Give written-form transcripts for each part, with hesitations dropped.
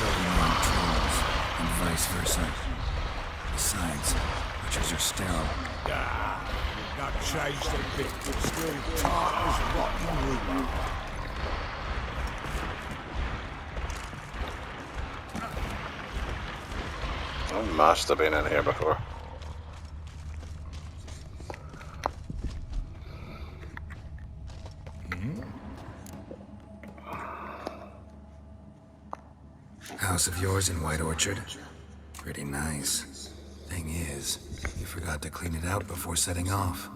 Sylvan trolls, and vice versa. Besides, witches are sterile. Not changed a bit, but still tart as rotten rhubarb. I must have been in here before. House of yours in White Orchard? Pretty nice. Thing is, you forgot to clean it out before setting off.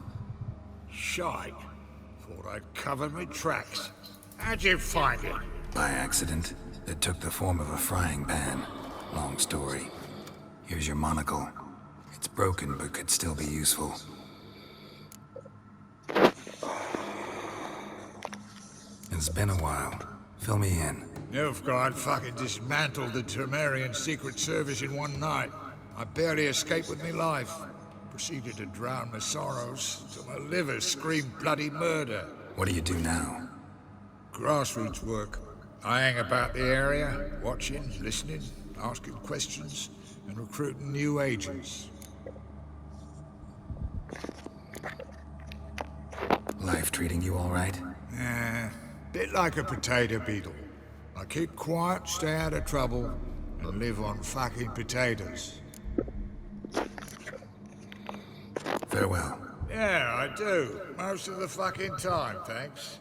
Shite. Thought I'd covered my tracks. How'd you find it? By accident, it took the form of a frying pan. Long story. Here's your monocle. It's broken, but could still be useful. It's been a while. Fill me in. Nilfgaard fucking dismantled the Termarian Secret Service in one night. I barely escaped with my life. Proceeded to drown my sorrows till my liver screamed bloody murder. What do you do now? Grassroots work. I hang about the area, watching, listening, asking questions, and recruiting new agents. Life treating you all right? Bit like a potato beetle. I keep quiet, stay out of trouble, and live on fucking potatoes. Farewell. Yeah, I do. Most of the fucking time, thanks.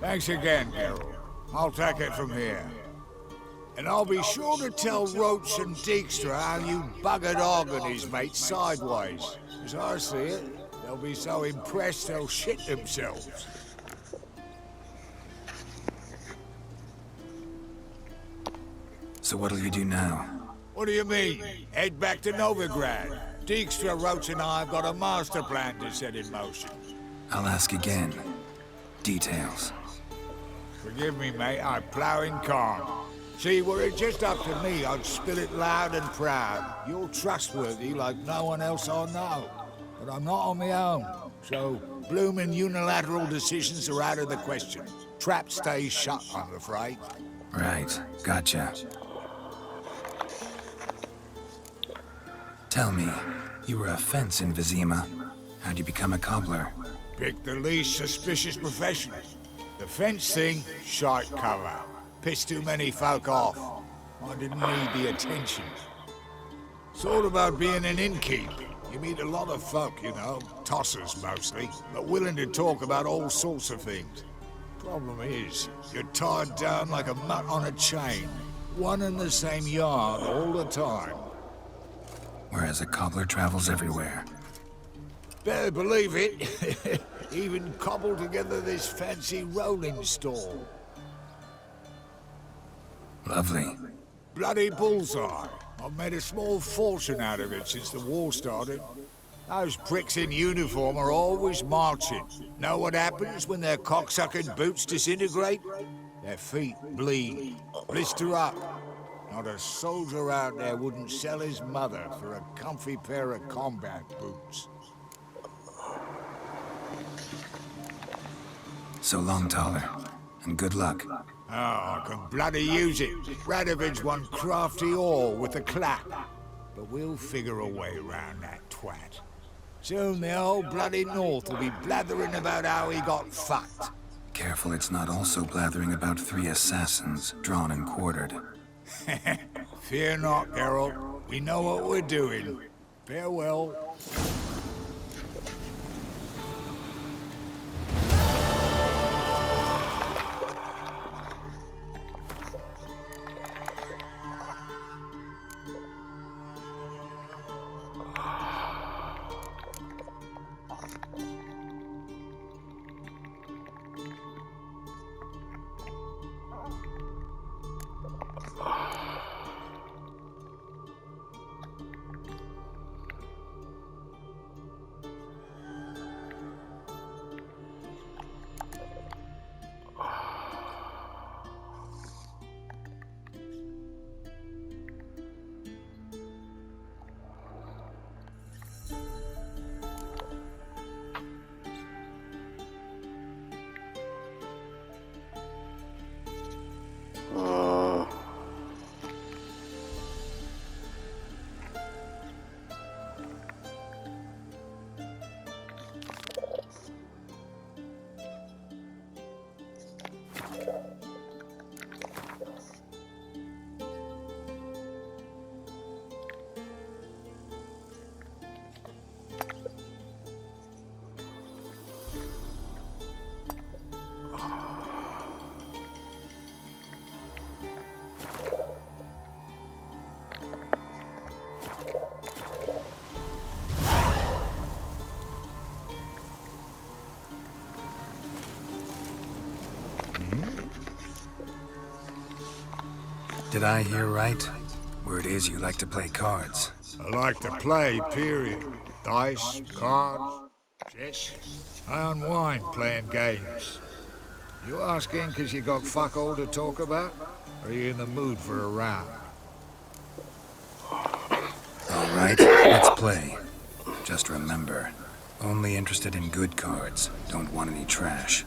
Thanks again, Geralt. I'll take it from here. And I'll be sure to tell Roach and Dijkstra how you buggered Og and his mates sideways. As I see it, they'll be so impressed they'll shit themselves. So what'll you do now? What do you mean? Head back to Novigrad. Dijkstra, Roach and I have got a master plan to set in motion. I'll ask again. Details. Forgive me, mate, I plough in calm. See, were it just up to me, I'd spill it loud and proud. You're trustworthy like no one else I know. But I'm not on my own, so bloomin' unilateral decisions are out of the question. Trap stays shut, I'm afraid. Right, gotcha. Tell me, you were a fence in Vizima. How'd you become a cobbler? Pick the least suspicious profession. The fence thing, shite cover. Pissed too many folk off. I didn't need the attention. It's all about being an innkeep. You meet a lot of folk, you know, tossers mostly, but willing to talk about all sorts of things. Problem is, you're tied down like a mutt on a chain. One and the same yard all the time. Whereas a cobbler travels everywhere. Better believe it. Even cobbled together this fancy rolling stall. Lovely. Bloody bullseye. I've made a small fortune out of it since the war started. Those pricks in uniform are always marching. Know what happens when their cocksucking boots disintegrate? Their feet bleed, blister up. Not a soldier out there wouldn't sell his mother for a comfy pair of combat boots. So long, Toller, and good luck. Oh, I can bloody use it. Radovid's one crafty all with a clap. But we'll figure a way around that twat. Soon the whole bloody North will be blathering about how he got fucked. Careful it's not also blathering about 3 assassins, drawn and quartered. Fear not, Geralt. We know what we're doing. Farewell. Did I hear right? Word is you like to play cards. I like to play, period. Dice, cards, chess. I unwind playing games. You asking because you got fuck all to talk about? Or are you in the mood for a round? All right, let's play. Just remember, only interested in good cards. Don't want any trash.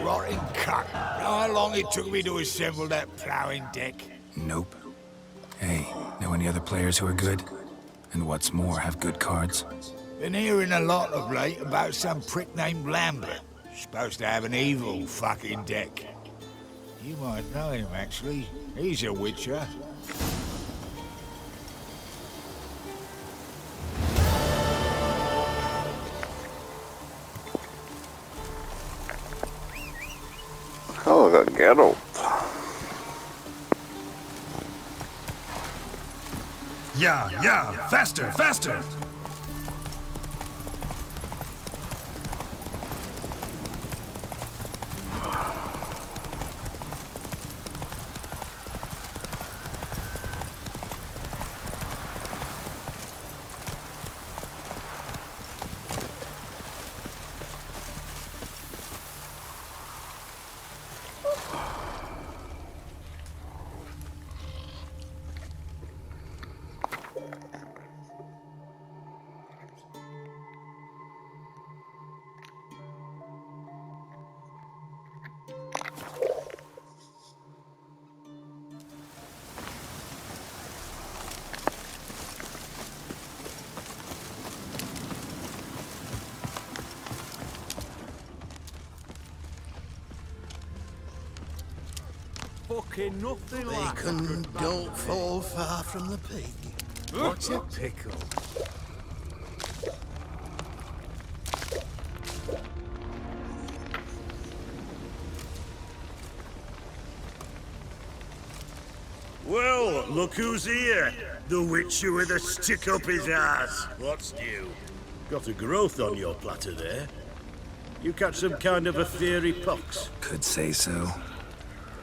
rotting cunt. Know how long it took me to assemble that ploughing deck? Nope. Hey, know any other players who are good? And what's more, have good cards? Been hearing a lot of late about some prick named Lambert. Supposed to have an evil fucking deck. You might know him, actually. He's a witcher. Oh, I got Geralt. Yeah, faster, faster! Fucking nothing like Bacon don't fall far from the pig. What's a pickle? Well, look who's here. The witcher with a stick up his ass. What's new? Got a growth on your platter there. You catch some kind of a fiery pox. Could say so.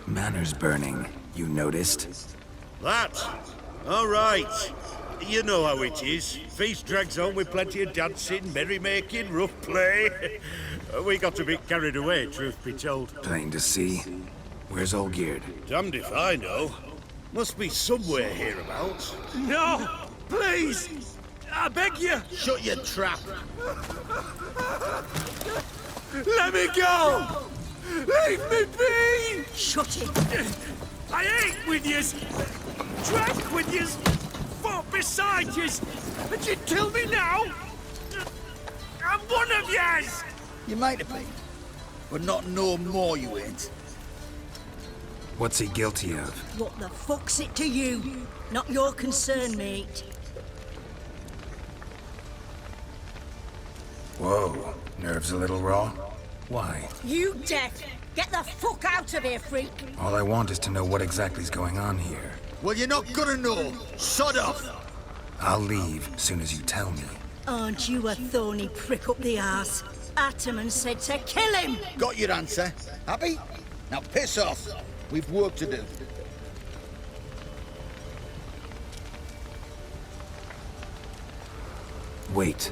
Manners burning, you noticed? That? All right. You know how it is. Feast drags on with plenty of dancing, merrymaking, rough play. We got a bit carried away, truth be told. Plain to see. Where's Olgierd? Damned if I know. Must be somewhere hereabouts. No! Please! I beg you! Shut your trap. Let me go! Leave me be! Shut it! I ate with yous! Drank with yous! Fought beside yous! And you'd kill me now? I'm one of yous! You might have been, but not no more you ain't. What's he guilty of? What the fuck's it to you? Not your concern, mate. Whoa, nerves a little raw? Why? You deaf! Get the fuck out of here, freak! All I want is to know what exactly's going on here. Well, you're not gonna know. Sod off. I'll leave soon as you tell me. Aren't you a thorny prick up the arse? Ataman said to kill him! Got your answer. Happy? Now piss off. We've work to do. Wait.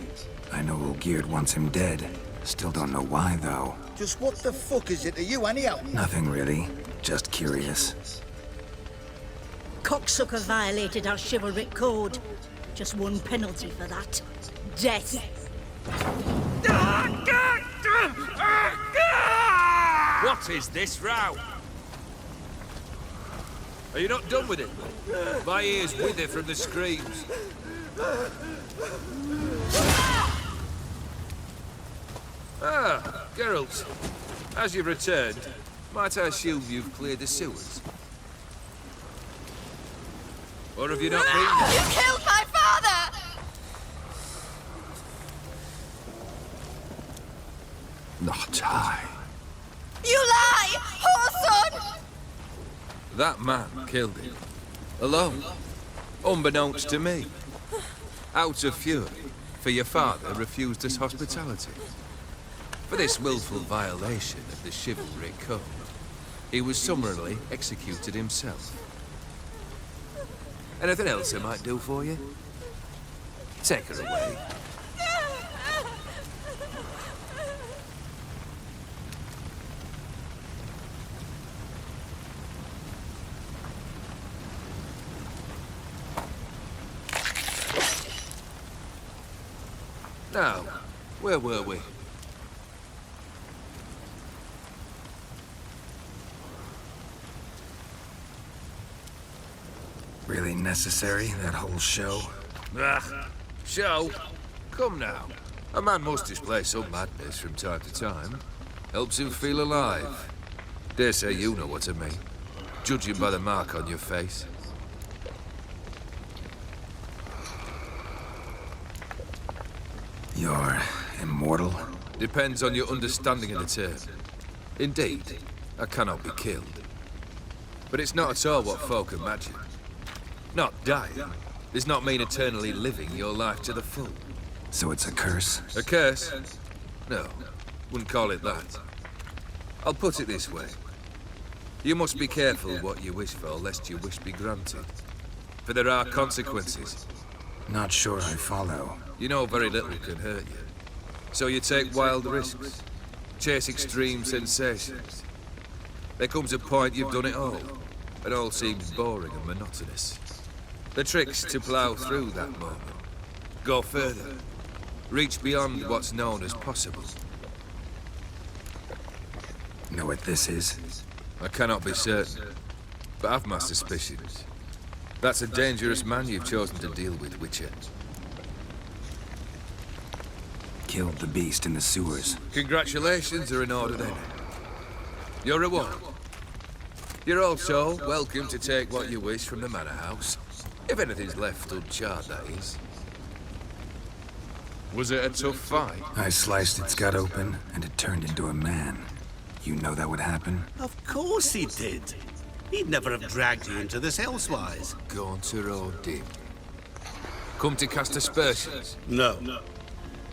I know Olgierd wants him dead. Still don't know why, though. Just what the fuck is it to you, anyhow? Nothing really. Just curious. Cocksucker violated our chivalric code. Just one penalty for that. Death. What is this row? Are you not done with it? My ears wither from the screams. Ah, Geralt. As you've returned, might I assume you've cleared the sewers? Or have you not been? You killed my father! Not I. You lie! Whoreson! That man killed him. Alone. Unbeknownst to me. Out of fury, for your father refused us hospitality. For this willful violation of the chivalric code, he was summarily executed himself. Anything else I might do for you? Take her away. Now, where were we? Really necessary, that whole show? Ah, show? Come now. A man must display some madness from time to time. Helps him feel alive. Dare say you know what I mean. Judging by the mark on your face. You're immortal? Depends on your understanding of the term. Indeed, I cannot be killed. But it's not at all what folk imagine. Not dying does not mean eternally living your life to the full. So it's a curse? A curse? No, wouldn't call it that. I'll put it this way. You must be careful what you wish for, lest your wish be granted. For there are consequences. Not sure I follow. You know very little can hurt you. So you take wild risks. Chase extreme sensations. There comes a point you've done it all. It all seems boring and monotonous. The trick's to plough through that moment. Go further. Reach beyond what's known as possible. Know what this is? I cannot be certain, but I've my suspicions. That's a dangerous man you've chosen to deal with, Witcher. Killed the beast in the sewers. Congratulations are in order then. Your reward. You're also welcome to take what you wish from the manor house. If anything's left uncharred, that is. Was it a tough fight? I sliced its gut open, and it turned into a man. You know that would happen? Of course he did. He'd never have dragged you into this elsewise. Gaunter or dim. Come to cast aspersions? No.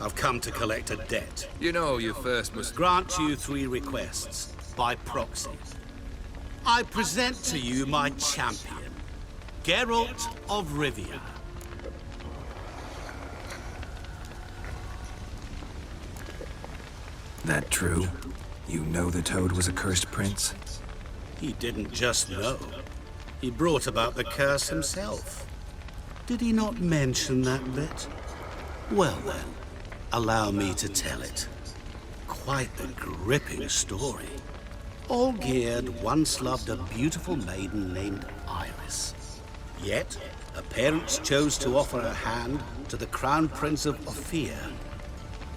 I've come to collect a debt. You know you first must... Grant you 3 requests, by proxy. I present to you my champion, Geralt of Rivia. That true? You know the Toad was a cursed prince? He didn't just know. He brought about the curse himself. Did he not mention that bit? Well then, allow me to tell it. Quite a gripping story. Olgierd once loved a beautiful maiden named Iris. Yet, her parents chose to offer her hand to the Crown Prince of Ophir.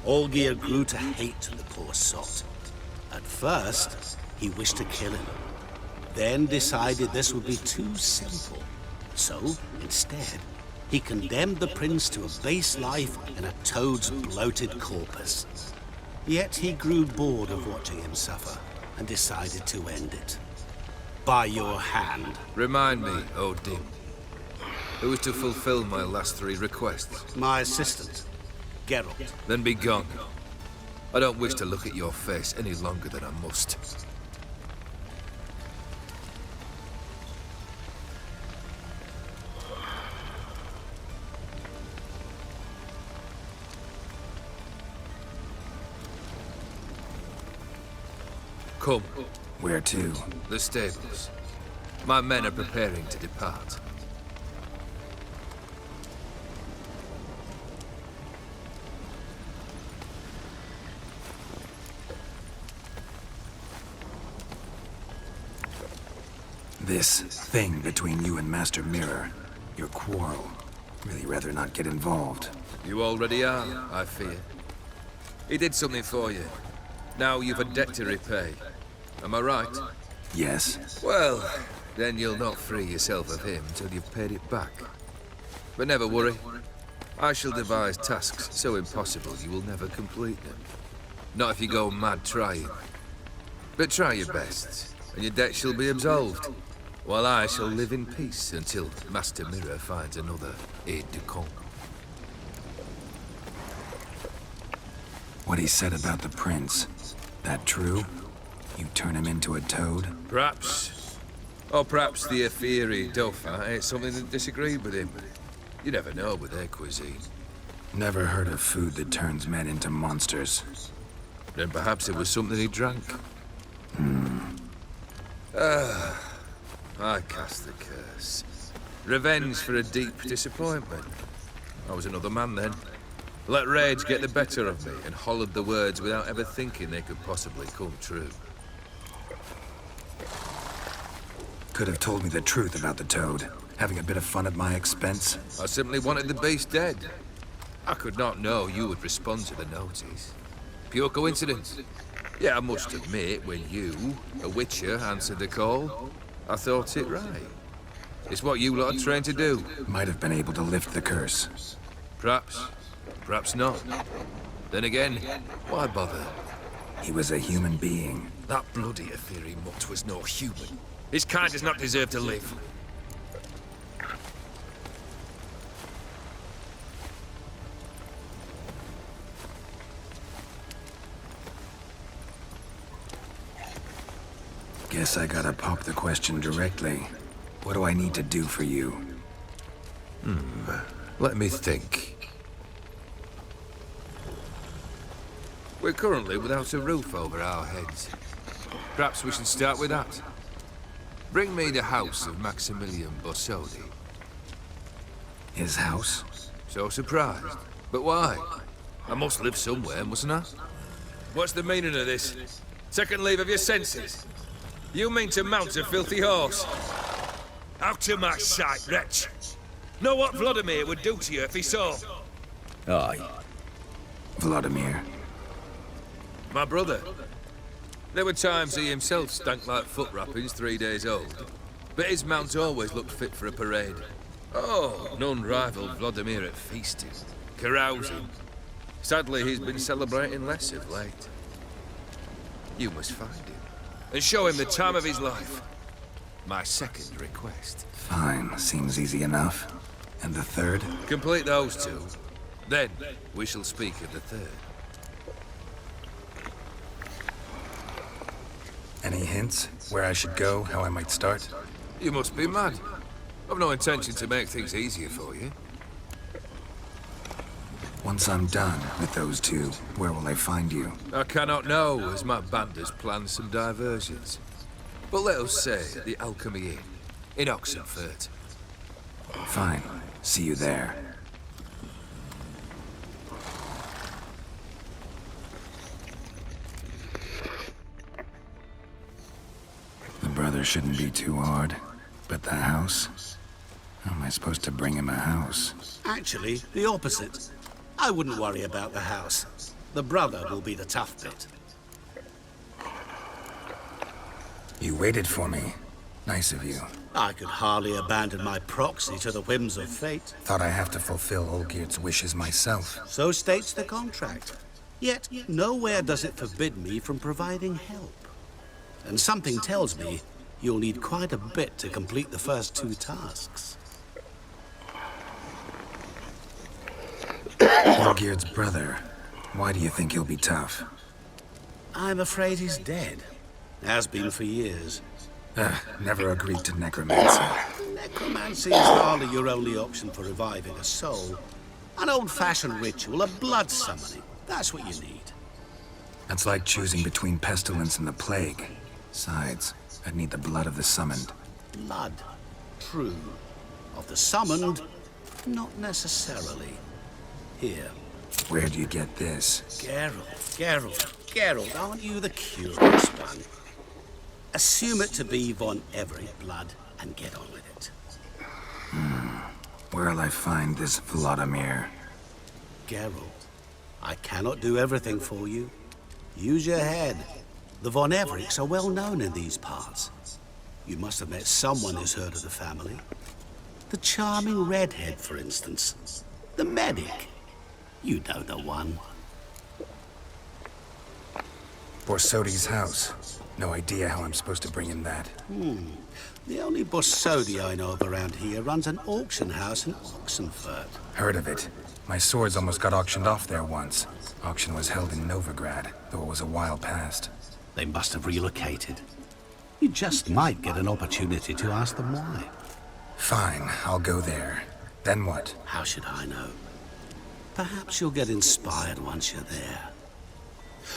Olgierd grew to hate the poor sot. At first, he wished to kill him. Then decided this would be too simple. So, instead, he condemned the prince to a base life in a toad's bloated corpus. Yet he grew bored of watching him suffer and decided to end it. By your hand. Remind me, Odin. Who is to fulfill my last 3 requests? My assistant, Geralt. Then be gone. I don't wish to look at your face any longer than I must. Come. Where to? The stables. My men are preparing to depart. This thing between you and Master Mirror, your quarrel. Really rather not get involved. You already are, I fear. He did something for you. Now you've a debt to repay. Am I right? Yes. Well, then you'll not free yourself of him till you've paid it back. But never worry. I shall devise tasks so impossible you will never complete them. Not if you go mad trying. But try your best, and your debt shall be absolved. While I shall live in peace until Master Mirror finds another aide-de-camp. What he said about the prince, that true? You turn him into a toad? Perhaps. Or perhaps the Ephiri Dauphin ate something that disagreed with him. You never know with their cuisine. Never heard of food that turns men into monsters. Then perhaps it was something he drank. I cast the curse. Revenge for a deep disappointment. I was another man then. Let rage get the better of me and hollered the words without ever thinking they could possibly come true. Could have told me the truth about the toad, having a bit of fun at my expense. I simply wanted the beast dead. I could not know you would respond to the notice. Pure coincidence. Yeah, I must admit, when you, a witcher, answered the call, I thought it right. It's what you lot are trained to do. Might have been able to lift the curse. Perhaps. Perhaps not. Then again, why bother? He was a human being. That bloody Ethereal mutt was no human. His kind does not deserve to live. Guess I gotta pop the question directly. What do I need to do for you? Let me think. We're currently without a roof over our heads. Perhaps we should start with that. Bring me the house of Maximilian Bossodi. His house? So surprised. But why? I must live somewhere, mustn't I? What's the meaning of this? Second leave of your senses? You mean to mount a filthy horse? Out of my sight, wretch! Know what Vladimir would do to you if he saw? Aye. Vladimir. My brother. There were times he himself stank like foot wrappings 3 days old. But his mount always looked fit for a parade. Oh, none rivaled Vladimir at feasting, carousing. Sadly, he's been celebrating less of late. You must find him, and show him the time of his life. My second request. Fine, seems easy enough. And the third? Complete those two. Then, we shall speak of the third. Any hints? Where I should go? How I might start? You must be mad. I've no intention to make things easier for you. Once I'm done with those two, where will I find you? I cannot know, as my band has planned some diversions. But let us say the Alchemy Inn, in Oxenfurt. Fine. See you there. The brother shouldn't be too hard. But the house? How am I supposed to bring him a house? Actually, the opposite. I wouldn't worry about the house. The brother will be the tough bit. You waited for me. Nice of you. I could hardly abandon my proxy to the whims of fate. Thought I have to fulfill Olgierd's wishes myself. So states the contract. Yet, nowhere does it forbid me from providing help. And something tells me you'll need quite a bit to complete the first two tasks. Olgierd's brother. Why do you think he'll be tough? I'm afraid he's dead. Has been for years. Never agreed to necromancy. Necromancy is hardly your only option for reviving a soul. An old-fashioned ritual, a blood summoning. That's what you need. That's like choosing between pestilence and the plague. Besides, I'd need the blood of the summoned. Blood. True. Of the summoned, not necessarily. Here. Where do you get this? Geralt, aren't you the curious one? Assume it to be Von Everett blood and get on with it. Where'll I find this Vladimir? Geralt, I cannot do everything for you. Use your head. The Von Evericks are well known in these parts. You must have met someone who's heard of the family. The charming redhead, for instance. The medic. You know the one. Borsodi's house. No idea how I'm supposed to bring in that. The only Borsodi I know of around here runs an auction house in Oxenfurt. Heard of it. My swords almost got auctioned off there once. Auction was held in Novigrad, though it was a while past. They must have relocated. You just might get an opportunity to ask them why. Fine, I'll go there. Then what? How should I know? Perhaps you'll get inspired once you're there.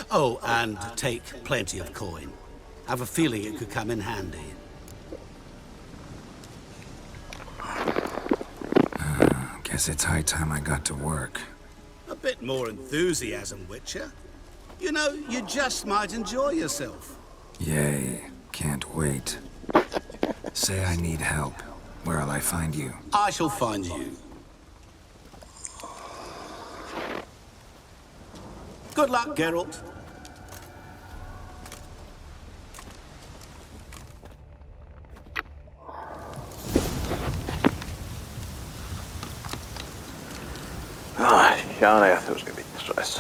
Oh, and take plenty of coin. Have a feeling it could come in handy. Guess it's high time I got to work. A bit more enthusiasm, Witcher. You know, you just might enjoy yourself. Yay. Can't wait. Say I need help. Where'll I find you? I shall find you. Good luck, Geralt. Ah, ja, I thought it was going to be stress.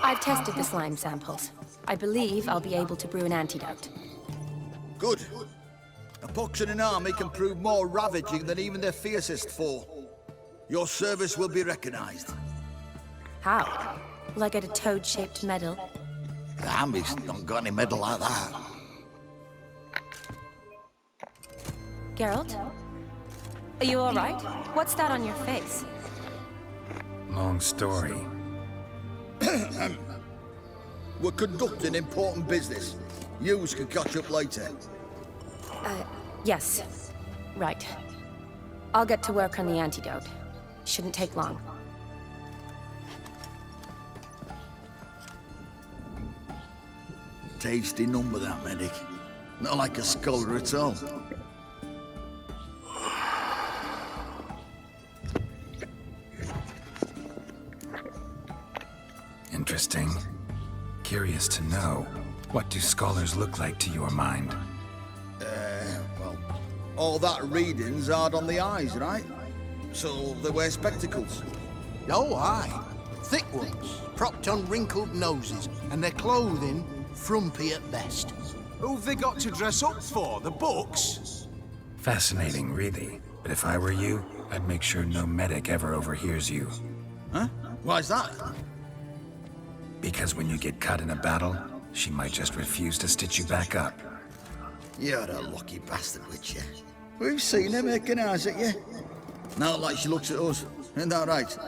I've tested the slime samples. I believe I'll be able to brew an antidote. Good. A pox in an army can prove more ravaging than even their fiercest foe. Your service will be recognized. How? Will I get a toad-shaped medal? The army's not got any medal like that. Geralt? Are you all right? What's that on your face? Long story. We're conducting important business. Yous can catch up later. Yes. Right. I'll get to work on the antidote. Shouldn't take long. Tasty number, that medic. Not like a scholar at all. Interesting. Curious to know, what do scholars look like to your mind? Well, all that reading's hard on the eyes, right? So they wear spectacles. Oh, aye. Thick ones, propped on wrinkled noses, and their clothing frumpy at best. Who've they got to dress up for? The books? Fascinating, really. But if I were you, I'd make sure no medic ever overhears you. Huh? Why's that? Because when you get cut in a battle, she might just refuse to stitch you back up. You're a lucky bastard, Witcher. We've seen her making eyes at you. Not like she looks at us. Isn't that right?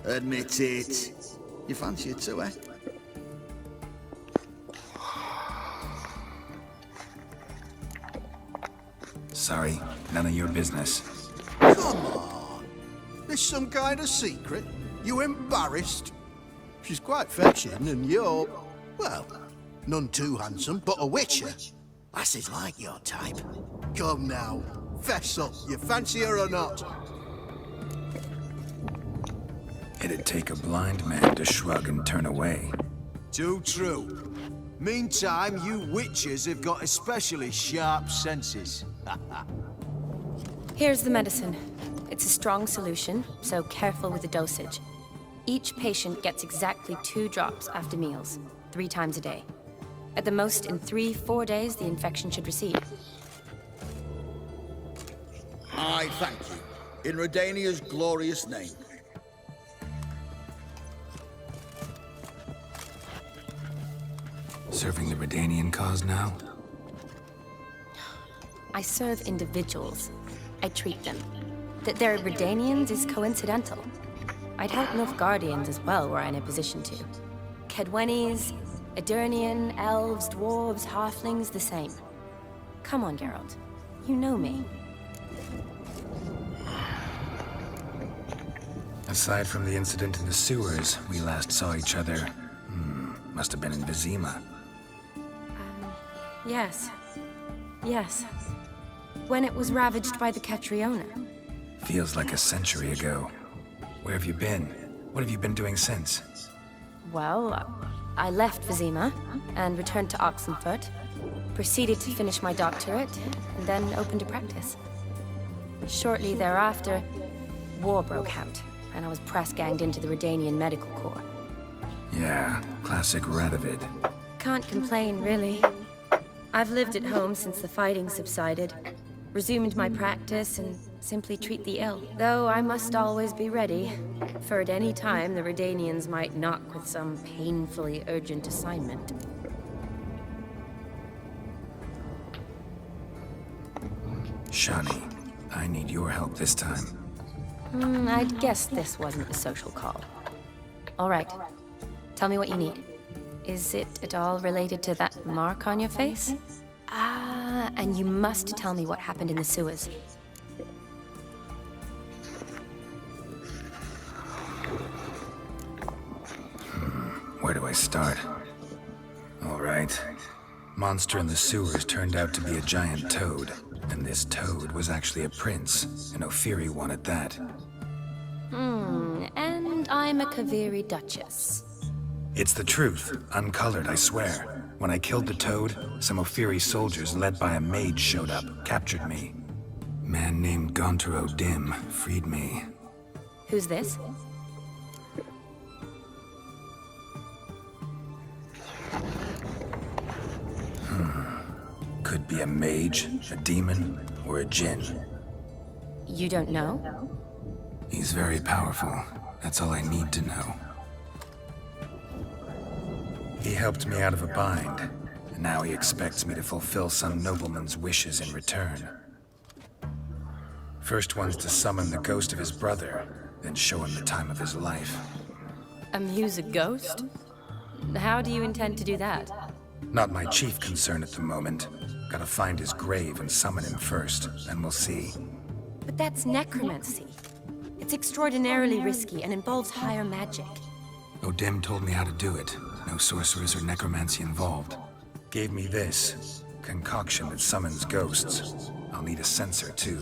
Admit it. You fancy it too, eh? Sorry, none of your business. Come on. This some kind of secret? You embarrassed? She's quite fetching, and you're, well, none too handsome, but a witcher. Lasses like your type. Come now, fess up, you fancy her or not? It'd take a blind man to shrug and turn away. Too true. Meantime, you witches have got especially sharp senses. Here's the medicine. It's a strong solution, so careful with the dosage. Each patient gets exactly 2 drops after meals, 3 times a day. At the most, in 3-4 days, the infection should recede. I thank you. In Redania's glorious name. Serving the Redanian cause now? I serve individuals. I treat them. That they're Redanians is coincidental. I'd help Nilfgaardians as well were I in a position to. Kedwenis, Edirnian, elves, dwarves, halflings, the same. Come on, Geralt. You know me. Aside from the incident in the sewers, we last saw each other. Must have been in Vizima. Yes. Yes. When it was ravaged by the Catriona. Feels like a century ago. Where have you been? What have you been doing since? Well, I left Vizima and returned to Oxenfurt, proceeded to finish my doctorate, and then opened a practice. Shortly thereafter, war broke out, and I was press-ganged into the Redanian Medical Corps. Yeah, classic Radovid. Can't complain, really. I've lived at home since the fighting subsided, resumed my practice, and simply treat the ill. Though I must always be ready, for at any time the Redanians might knock with some painfully urgent assignment. Shani, I need your help this time. I'd guess this wasn't a social call. All right. Tell me what you need. Is it at all related to that mark on your face? Ah, and you must tell me what happened in the sewers. Where do I start? All right. Monster in the sewers turned out to be a giant toad. And this toad was actually a prince, an Ophiri one at that. And I'm a Kaviri Duchess. It's the truth, uncolored, I swear. When I killed the toad, some Ophiri soldiers led by a mage showed up, captured me. Man named Gontaro Dim freed me. Who's this? Could be a mage, a demon, or a djinn. You don't know? He's very powerful. That's all I need to know. He helped me out of a bind, and now he expects me to fulfill some nobleman's wishes in return. First one's to summon the ghost of his brother, then show him the time of his life. Amuse a ghost? How do you intend to do that? Not my chief concern at the moment. Gotta find his grave and summon him first, then we'll see. But that's necromancy. It's extraordinarily risky and involves higher magic. Odim told me how to do it. No sorcerers or necromancy involved. Gave me this concoction that summons ghosts. I'll need a censer too.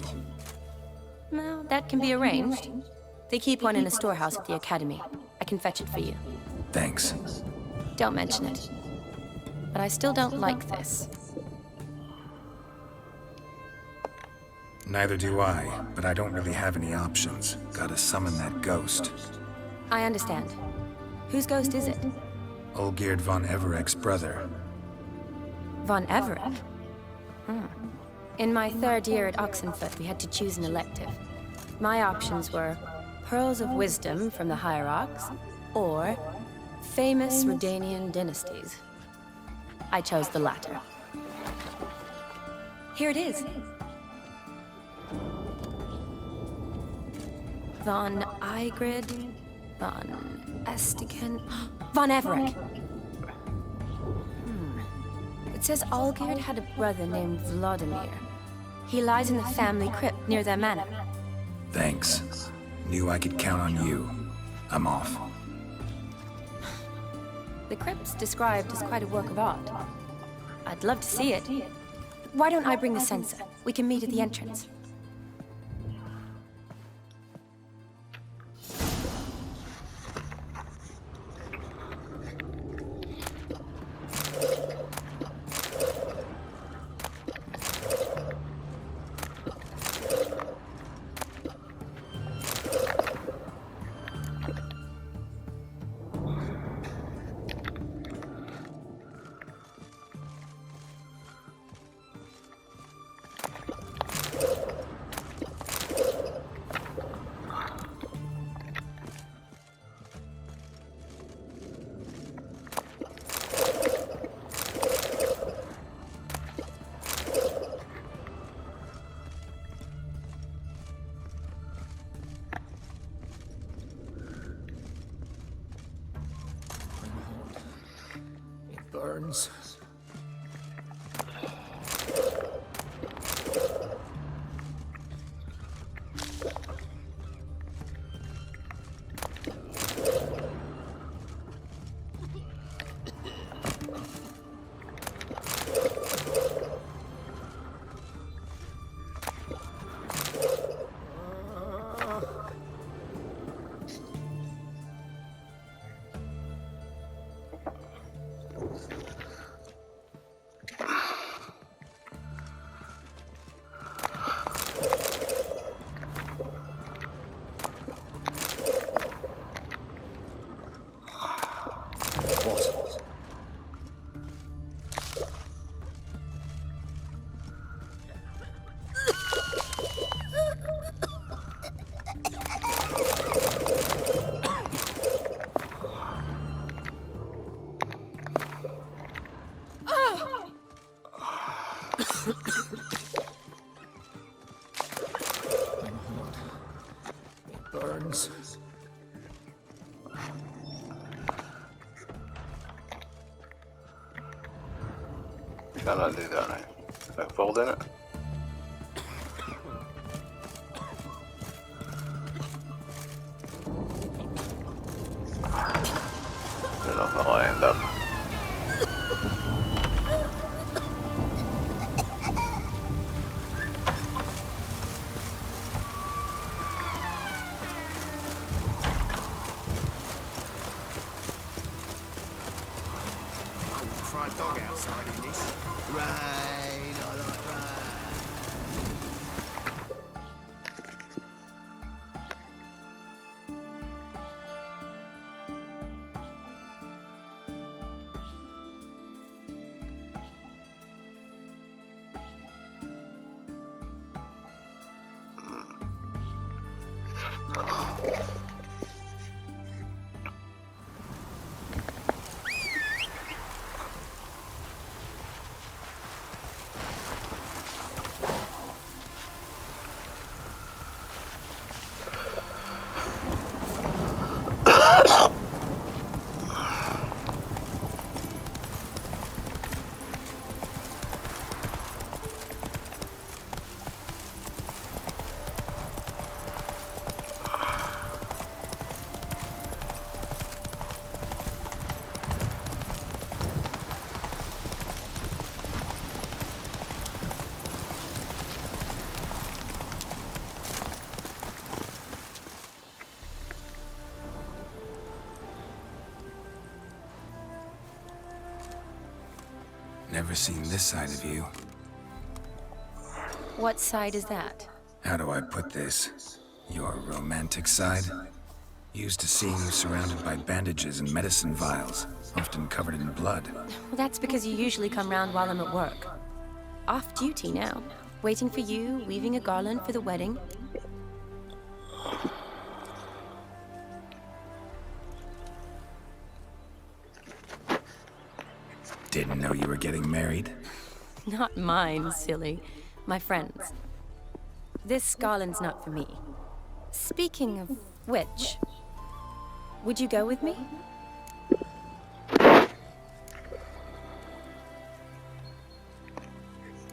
Well, that can be arranged. They keep one in a storehouse at the academy. I can fetch it for you. Thanks. Don't mention it. But I still don't like this. Neither do I, but I don't really have any options. Gotta summon that ghost. I understand. Whose ghost is it? Olgierd von Everek's brother. Von Everek? In my third year at Oxenfoot, we had to choose an elective. My options were Pearls of Wisdom from the Hierarchs, or Famous Redanian Dynasties. I chose the latter. Here it is. Von Igrid, Von Estiken, Von Everek. It says Olgierd had a brother named Vladimir. He lies in the family crypt near their manor. Thanks. Knew I could count on you. I'm off. The crypt's described as quite a work of art. I'd love to see it. Why don't I bring the censer? We can meet at the entrance. Burns. What? Burns. Can't do that now. No fold in it. I don't know how I end up. Fried dog outside in this. Rain, I like rain. Never seen this side of you. What side is that? How do I put this? Your romantic side? Used to seeing you surrounded by bandages and medicine vials, often covered in blood. Well, that's because you usually come round while I'm at work. Off duty now. Waiting for you, weaving a garland for the wedding. Didn't know you were getting married. Not mine, silly. My friend's. This garland's not for me. Speaking of which, would you go with me?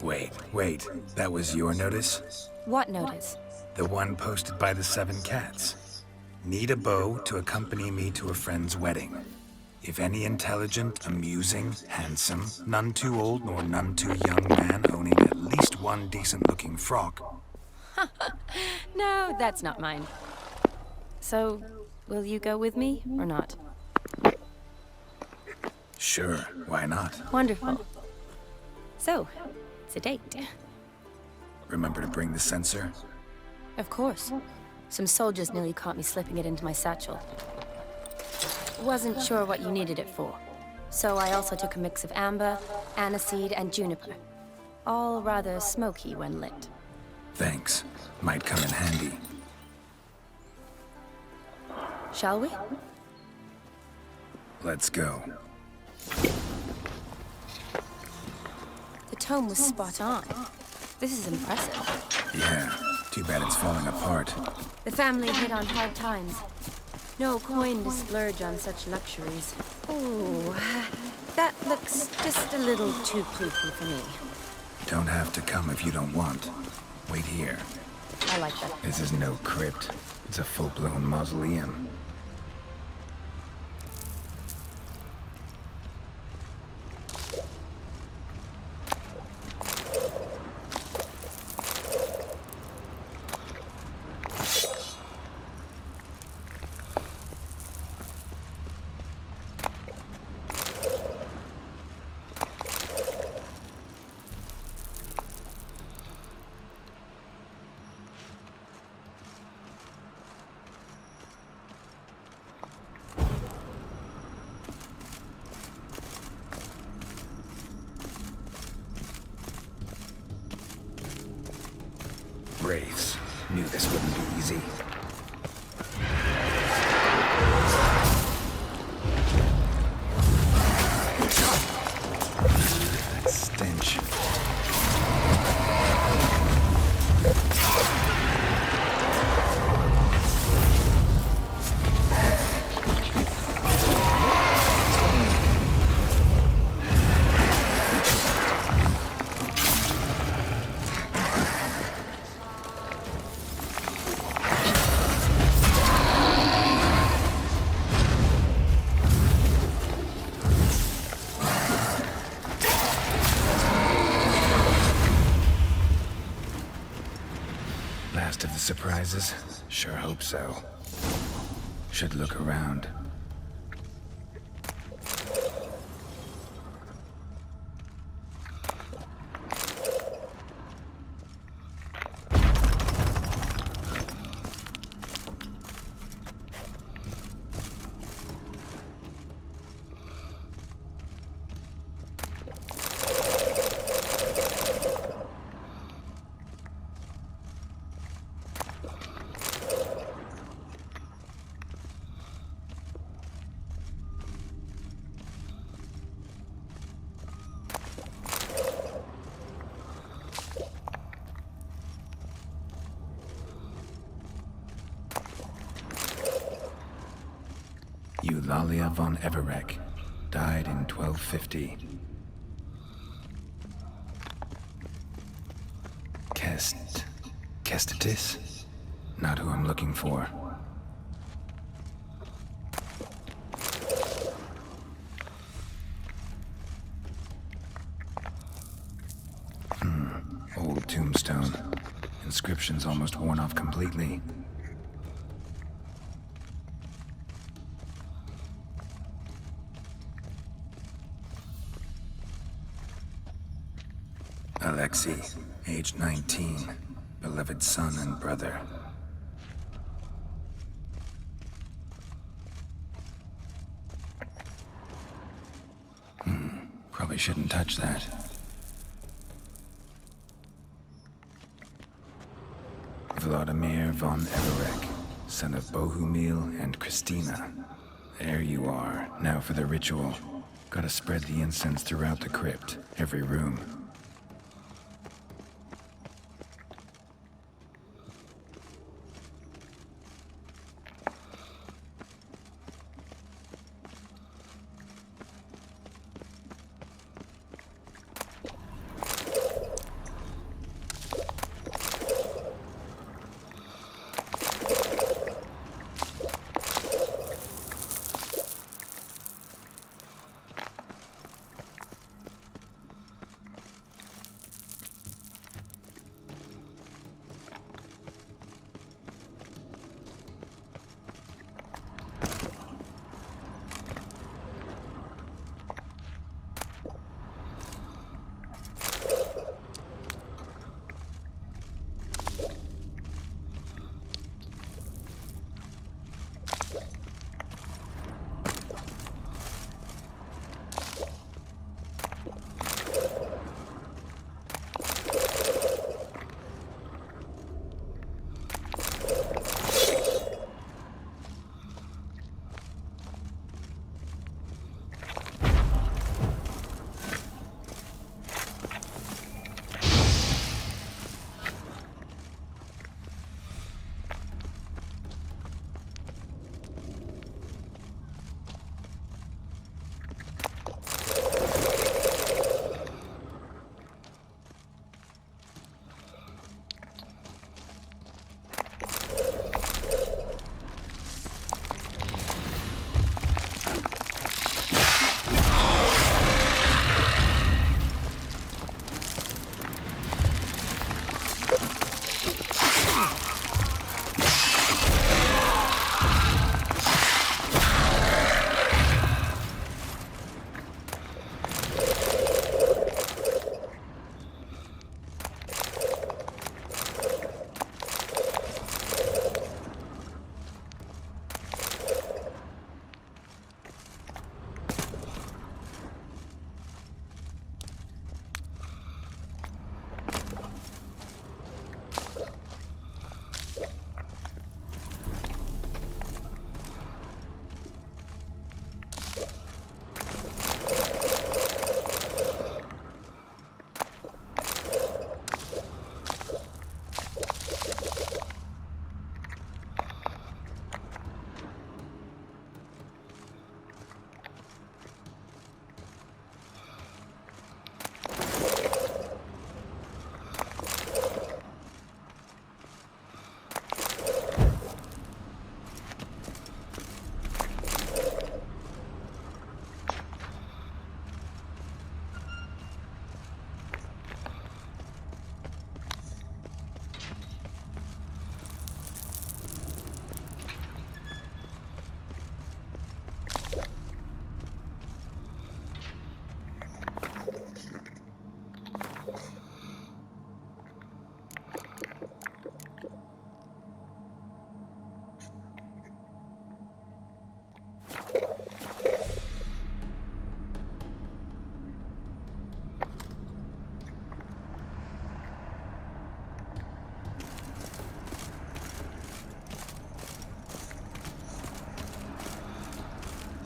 Wait. That was your notice? What notice? The one posted by the 7 cats. Need a beau to accompany me to a friend's wedding. If any intelligent, amusing, handsome, none too old nor none too young man owning at least one decent-looking frock. No, that's not mine. So, will you go with me or not? Sure, why not? Wonderful. So, it's a date. Remember to bring the sensor? Of course. Some soldiers nearly caught me slipping it into my satchel. Wasn't sure what you needed it for. So I also took a mix of amber, aniseed, and juniper. All rather smoky when lit. Thanks. Might come in handy. Shall we? Let's go. The tome was spot on. This is impressive. Yeah, too bad it's falling apart. The family hit on hard times. No coin to splurge on such luxuries. Ooh, that looks just a little too creepy for me. Don't have to come if you don't want. Wait here. I like that. This is no crypt. It's a full-blown mausoleum. wraiths. Knew this wouldn't be easy. That stench. Last of the surprises? Sure hope so. Should look around. Eulalia von Everek died in 1250. Kestitis? Not who I'm looking for. Old tombstone. Inscription's almost worn off completely. Alexei, age 19, beloved son and brother. Probably shouldn't touch that. Vladimir von Everek, son of Bohumil and Christina. There you are. Now for the ritual. Gotta spread the incense throughout the crypt, every room.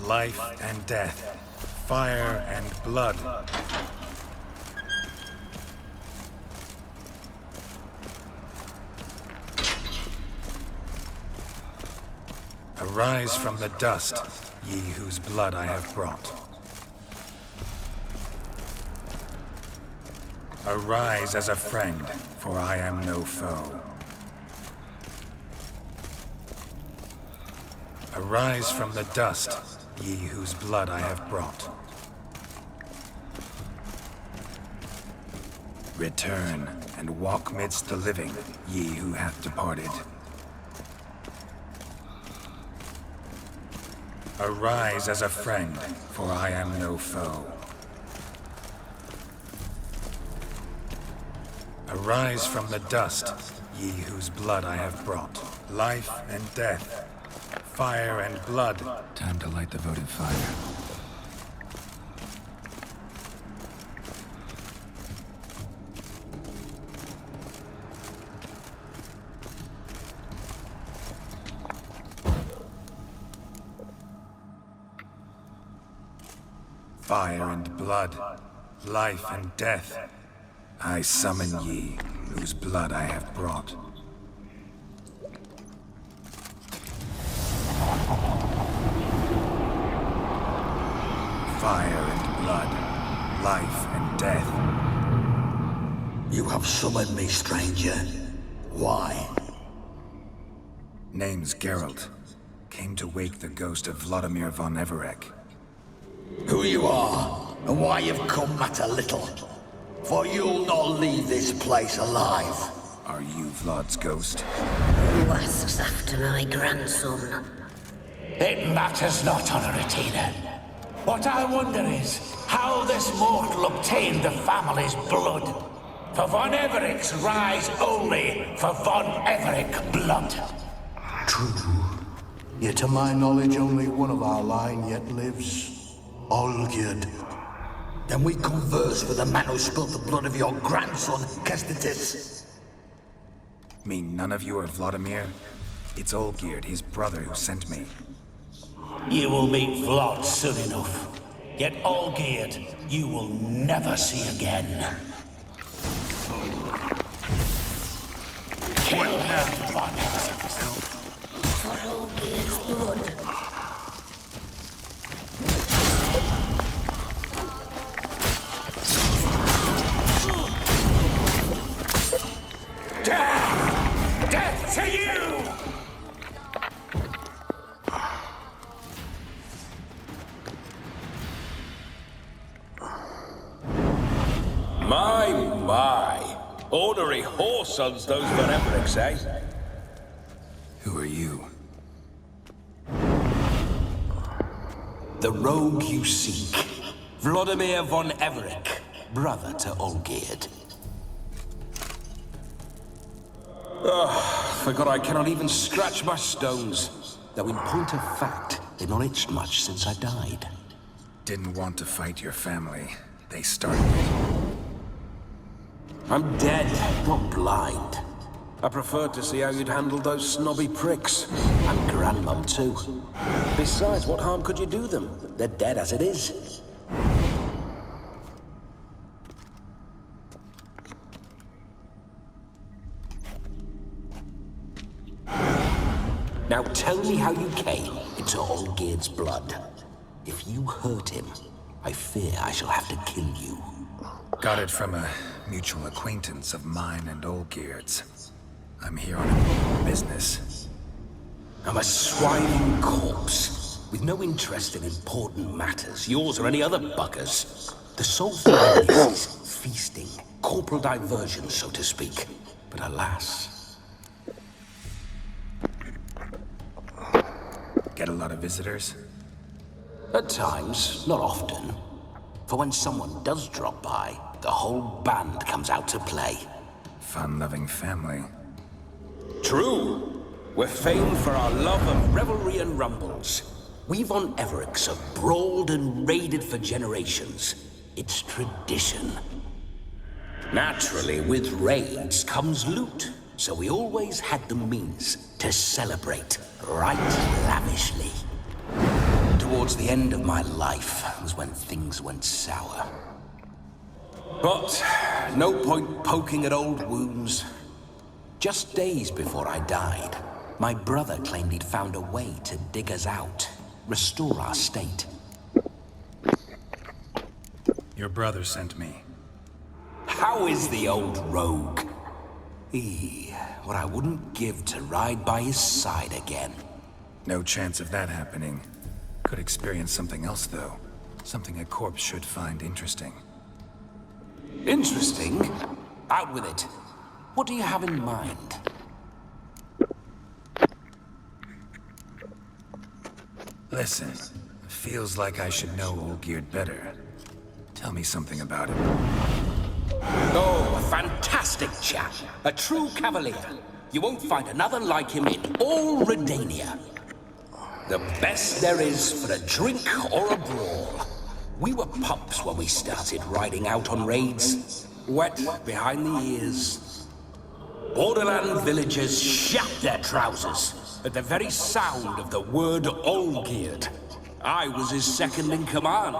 life and death, fire and blood. Arise from the dust, ye whose blood I have brought. Arise as a friend, for I am no foe. Arise from the dust, ye whose blood I have brought. Return, and walk midst the living, ye who hath departed. Arise as a friend, for I am no foe. Arise from the dust, ye whose blood I have brought. Life and death, fire and blood. Time to light the votive fire. Fire and blood, life and death, I summon ye, whose blood I have brought. Fire and blood, life and death. You have summoned me, stranger. Why? Name's Geralt. Came to wake the ghost of Vladimir von Everec. Who you are, and why you've come matter little. For you'll not leave this place alive. Are you Vlad's ghost? Who asks after my grandson? It matters not, Honoratina. What I wonder is how this mortal obtained the family's blood. For von Everec's rise only for von Everec blood. True. Yet to my knowledge, only one of our line yet lives. Olgierd. Then we converse with the man who spilled the blood of your grandson, Kestitis. Mean none of you are Vladimir? It's Olgierd, his brother, who sent me. You will meet Vlad soon enough. Yet Olgierd, you will never see again. Kill him, von Everec. For Olgierd's blood. Death to you! My. Ornery whoresons those von Everecs, eh? Who are you? The rogue you seek. Vladimir von Everec, brother to Olgierd. Forgot I cannot even scratch my stones. Though in point of fact, they've not itched much since I died. Didn't want to fight your family. They started it. I'm dead, not blind. I preferred to see how you'd handle those snobby pricks. And Grandmum, too. Besides, what harm could you do them? They're dead as it is. Now tell me how you came into Olgierd's blood. If you hurt him, I fear I shall have to kill you. Got it from a mutual acquaintance of mine and Olgierd's. I'm here on business. I'm a swine corpse, with no interest in important matters, yours or any other buggers. The sole thing I miss is feasting, corporal diversion, so to speak. But alas... Get a lot of visitors? At times, not often. For when someone does drop by, the whole band comes out to play. Fun-loving family. True. We're famed for our love of revelry and rumbles. We von Everecs have brawled and raided for generations. It's tradition. Naturally, with raids comes loot, so we always had the means to celebrate right lavishly. To towards the end of my life was when things went sour. But no point poking at old wounds. Just days before I died, my brother claimed he'd found a way to dig us out, restore our state. Your brother sent me. How is the old rogue? What I wouldn't give to ride by his side again. No chance of that happening. Could experience something else, though. Something a corpse should find interesting. Interesting? Out with it. What do you have in mind? Listen, feels like I should know Olgierd better. Tell me something about him. Oh, a fantastic chap. A true cavalier. You won't find another like him in all Redania. The best there is for a drink or a brawl. We were pups when we started riding out on raids. Wet behind the ears. Borderland villagers shat their trousers at the very sound of the word Olgierd. I was his second in command,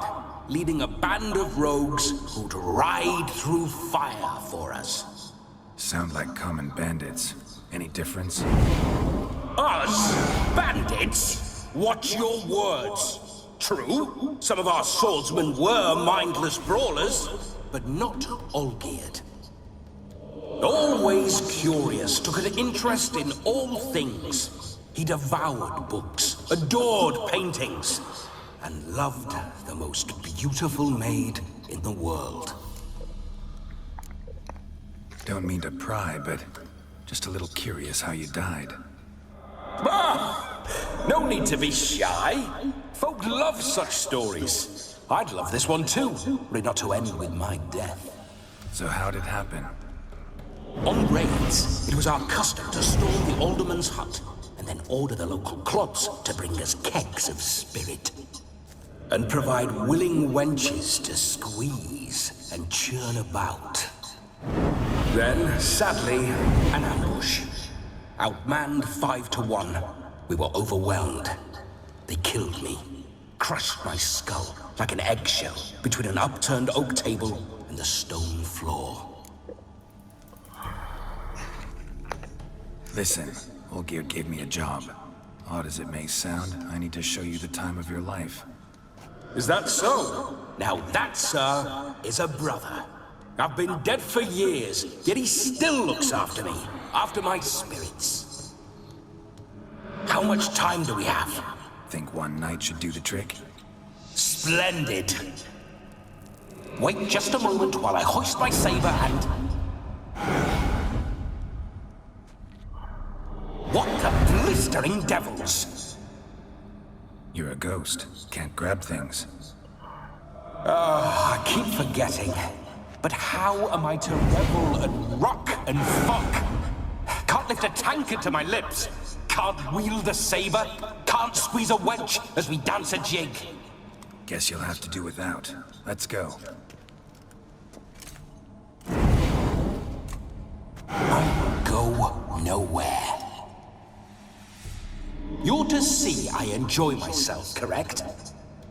leading a band of rogues who'd ride through fire for us. Sound like common bandits. Any difference? Us? Bandits? Watch your words. True, some of our swordsmen were mindless brawlers, but not Olgierd. Always curious, took an interest in all things. He devoured books, adored paintings, and loved the most beautiful maid in the world. Don't mean to pry, but just a little curious how you died. No need to be shy. Folk love such stories. I'd love this one too, were it not to end with my death. So how'd it happen? On raids, it was our custom to storm the alderman's hut, and then order the local clubs to bring us kegs of spirit. And provide willing wenches to squeeze and churn about. Then, sadly, an ambush. Outmanned 5 to 1, we were overwhelmed. They killed me, crushed my skull like an eggshell between an upturned oak table and the stone floor. Listen, Olgierd gave me a job. Odd as it may sound, I need to show you the time of your life. Is that so? Now that, sir, is a brother. I've been dead for years, yet he still looks after me, after my spirits. How much time do we have? Think one night should do the trick? Splendid. Wait just a moment while I hoist my saber and... What the blistering devils? You're a ghost. Can't grab things. I keep forgetting. But how am I to revel and rock and fuck? Can't lift a tankard to my lips. Can't wield a saber. Can't squeeze a wedge as we dance a jig. Guess you'll have to do without. Let's go. I will go nowhere. You're to see I enjoy myself, correct?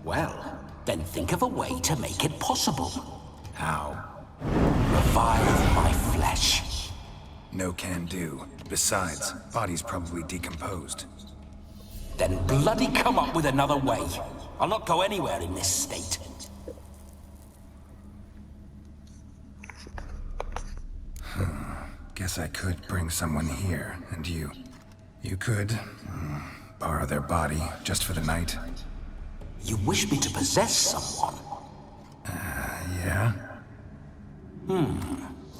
Well, then think of a way to make it possible. How? Revive my flesh. No can do. Besides, body's probably decomposed. Then bloody come up with another way. I'll not go anywhere in this state. Guess I could bring someone here, and you could borrow their body just for the night. You wish me to possess someone? Yeah?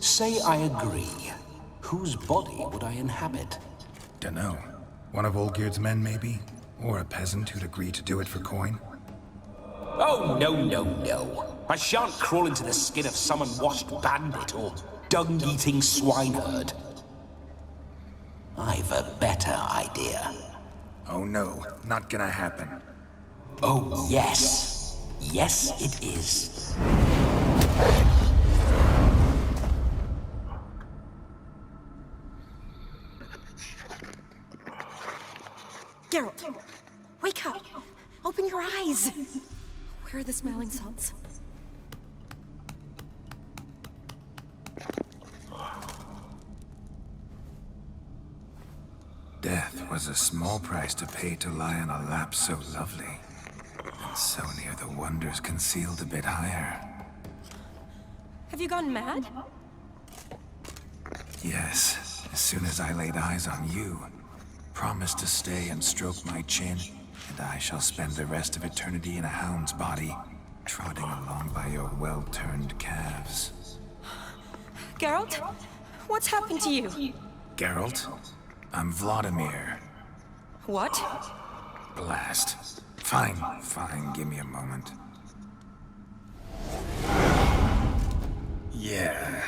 Say I agree. Whose body would I inhabit? Dunno. One of Olgierd's men, maybe? Or a peasant who'd agree to do it for coin? Oh, no. I shan't crawl into the skin of some unwashed bandit or dung-eating swineherd. I've a better idea. Oh no, not gonna happen. Oh, yes. Yes, it is. Geralt, wake up. Open your eyes. the smelling salts. Death was a small price to pay to lie on a lap so lovely, and so near the wonders concealed a bit higher. Have you gone mad? Yes, as soon as I laid eyes on you, promised to stay and stroke my chin, and I shall spend the rest of eternity in a hound's body, trotting along by your well-turned calves. Geralt? What's happened to you? Geralt? I'm Vladimir. What? Blast. Fine, give me a moment. Yeah,